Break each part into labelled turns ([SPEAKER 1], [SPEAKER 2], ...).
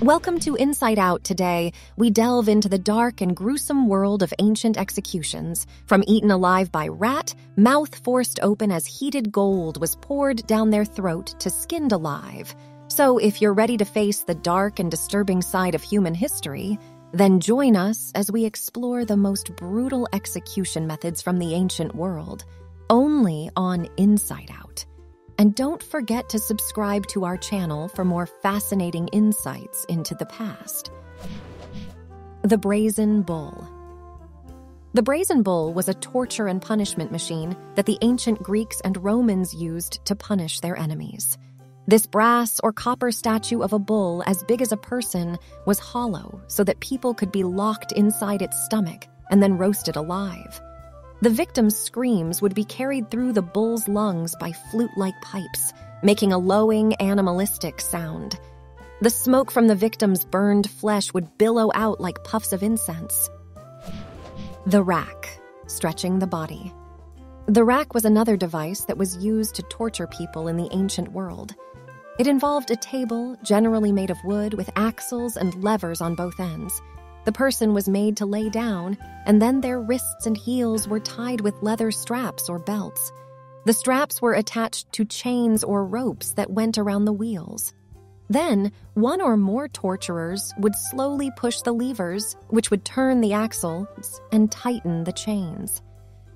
[SPEAKER 1] Welcome to Inside Out. Today, we delve into the dark and gruesome world of ancient executions, from eaten alive by rat, mouth forced open as heated gold was poured down their throat, to skinned alive. So if you're ready to face the dark and disturbing side of human history, then join us as we explore the most brutal execution methods from the ancient world, only on Inside Out. And don't forget to subscribe to our channel for more fascinating insights into the past. The Brazen Bull. The Brazen Bull was a torture and punishment machine that the ancient Greeks and Romans used to punish their enemies. This brass or copper statue of a bull as big as a person was hollow so that people could be locked inside its stomach and then roasted alive. The victim's screams would be carried through the bull's lungs by flute-like pipes, making a lowing, animalistic sound. The smoke from the victim's burned flesh would billow out like puffs of incense. The rack, stretching the body. The rack was another device that was used to torture people in the ancient world. It involved a table, generally made of wood, with axles and levers on both ends. The person was made to lay down, and then their wrists and heels were tied with leather straps or belts. The straps were attached to chains or ropes that went around the wheels. Then, one or more torturers would slowly push the levers, which would turn the axles and tighten the chains.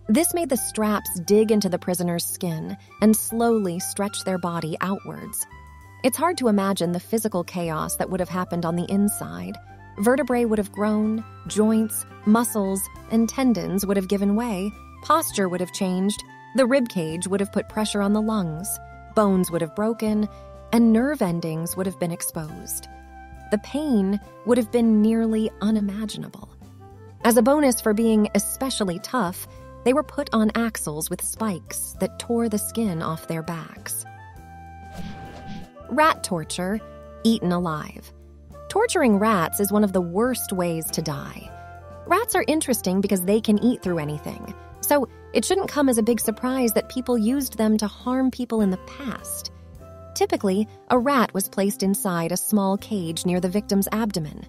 [SPEAKER 1] This made the straps dig into the prisoner's skin and slowly stretch their body outwards. It's hard to imagine the physical chaos that would have happened on the inside. Vertebrae would have grown, joints, muscles, and tendons would have given way, posture would have changed, the rib cage would have put pressure on the lungs, bones would have broken, and nerve endings would have been exposed. The pain would have been nearly unimaginable. As a bonus for being especially tough, they were put on axles with spikes that tore the skin off their backs. Rat torture, eaten alive. Torturing rats is one of the worst ways to die. Rats are interesting because they can eat through anything, so it shouldn't come as a big surprise that people used them to harm people in the past. Typically, a rat was placed inside a small cage near the victim's abdomen.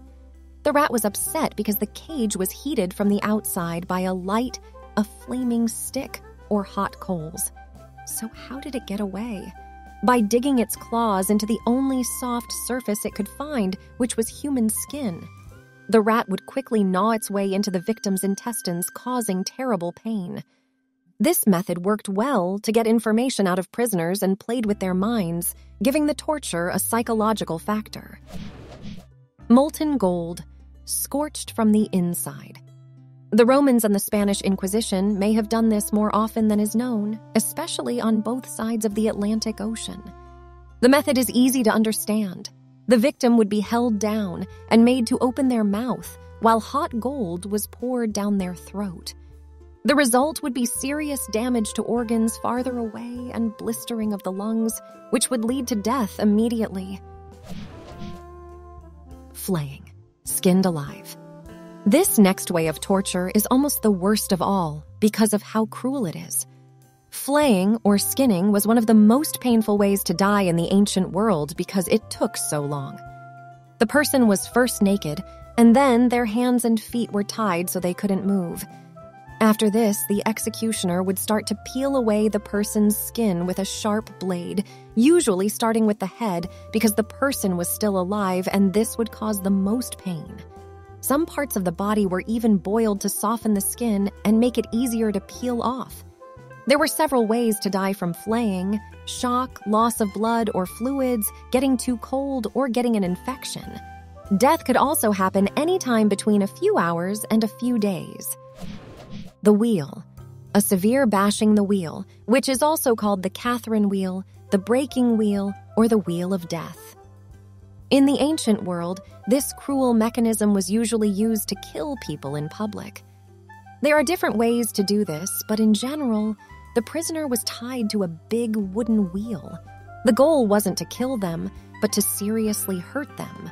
[SPEAKER 1] The rat was upset because the cage was heated from the outside by a flaming stick or hot coals. So how did it get away? By digging its claws into the only soft surface it could find, which was human skin. The rat would quickly gnaw its way into the victim's intestines, causing terrible pain. This method worked well to get information out of prisoners and played with their minds, giving the torture a psychological factor. Molten gold, scorched from the inside. The Romans and the Spanish Inquisition may have done this more often than is known, especially on both sides of the Atlantic Ocean. The method is easy to understand. The victim would be held down and made to open their mouth while hot gold was poured down their throat. The result would be serious damage to organs farther away and blistering of the lungs, which would lead to death immediately. Flaying, skinned alive. This next way of torture is almost the worst of all because of how cruel it is. Flaying or skinning was one of the most painful ways to die in the ancient world because it took so long. The person was first naked, and then their hands and feet were tied so they couldn't move. After this, the executioner would start to peel away the person's skin with a sharp blade, usually starting with the head because the person was still alive, and this would cause the most pain. Some parts of the body were even boiled to soften the skin and make it easier to peel off. There were several ways to die from flaying: shock, loss of blood or fluids, getting too cold, or getting an infection. Death could also happen anytime between a few hours and a few days. The wheel. A severe bashing the wheel, which is also called the Catherine wheel, the breaking wheel, or the wheel of death. In the ancient world, this cruel mechanism was usually used to kill people in public. There are different ways to do this, but in general, the prisoner was tied to a big wooden wheel. The goal wasn't to kill them, but to seriously hurt them.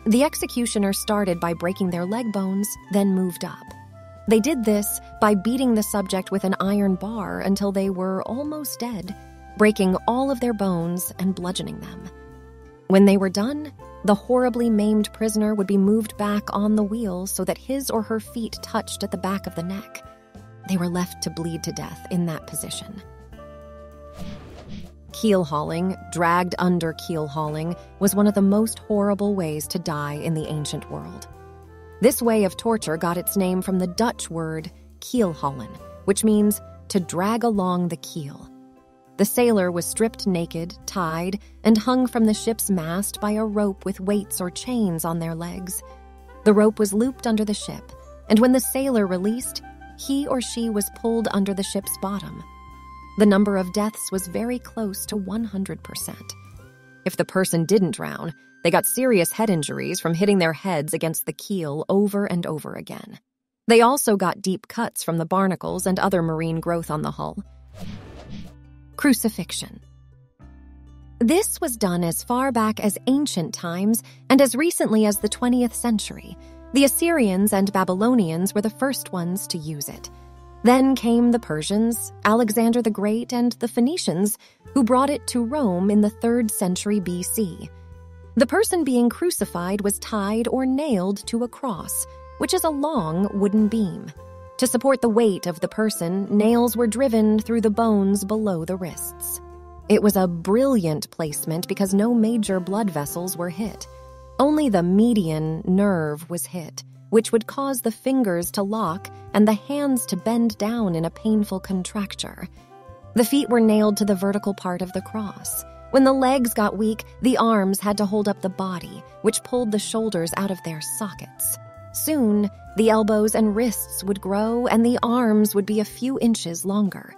[SPEAKER 1] The executioner started by breaking their leg bones, then moved up. They did this by beating the subject with an iron bar until they were almost dead, breaking all of their bones and bludgeoning them. When they were done, The horribly maimed prisoner would be moved back on the wheel so that his or her feet touched at the back of the neck. They were left to bleed to death in that position. Keel hauling, dragged under keel hauling, was one of the most horrible ways to die in the ancient world. This way of torture got its name from the Dutch word keelhaulen, which means to drag along the keel. The sailor was stripped naked, tied, and hung from the ship's mast by a rope with weights or chains on their legs. The rope was looped under the ship, and when the sailor released, he or she was pulled under the ship's bottom. The number of deaths was very close to 100%. If the person didn't drown, they got serious head injuries from hitting their heads against the keel over and over again. They also got deep cuts from the barnacles and other marine growth on the hull. Crucifixion. This was done as far back as ancient times and as recently as the 20th century. The Assyrians and Babylonians were the first ones to use it. Then came the Persians, Alexander the Great, and the Phoenicians, who brought it to Rome in the 3rd century BC. The person being crucified was tied or nailed to a cross, which is a long wooden beam. To support the weight of the person, nails were driven through the bones below the wrists. It was a brilliant placement because no major blood vessels were hit. Only the median nerve was hit, which would cause the fingers to lock and the hands to bend down in a painful contracture. The feet were nailed to the vertical part of the cross. When the legs got weak, the arms had to hold up the body, which pulled the shoulders out of their sockets. Soon, the elbows and wrists would grow and the arms would be a few inches longer.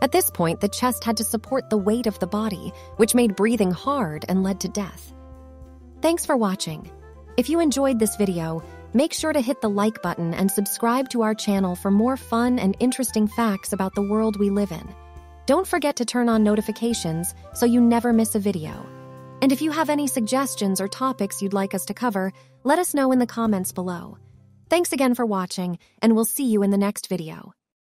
[SPEAKER 1] At this point, the chest had to support the weight of the body, which made breathing hard and led to death. Thanks for watching. If you enjoyed this video, make sure to hit the like button and subscribe to our channel for more fun and interesting facts about the world we live in. Don't forget to turn on notifications so you never miss a video. And if you have any suggestions or topics you'd like us to cover, let us know in the comments below. Thanks again for watching, and we'll see you in the next video.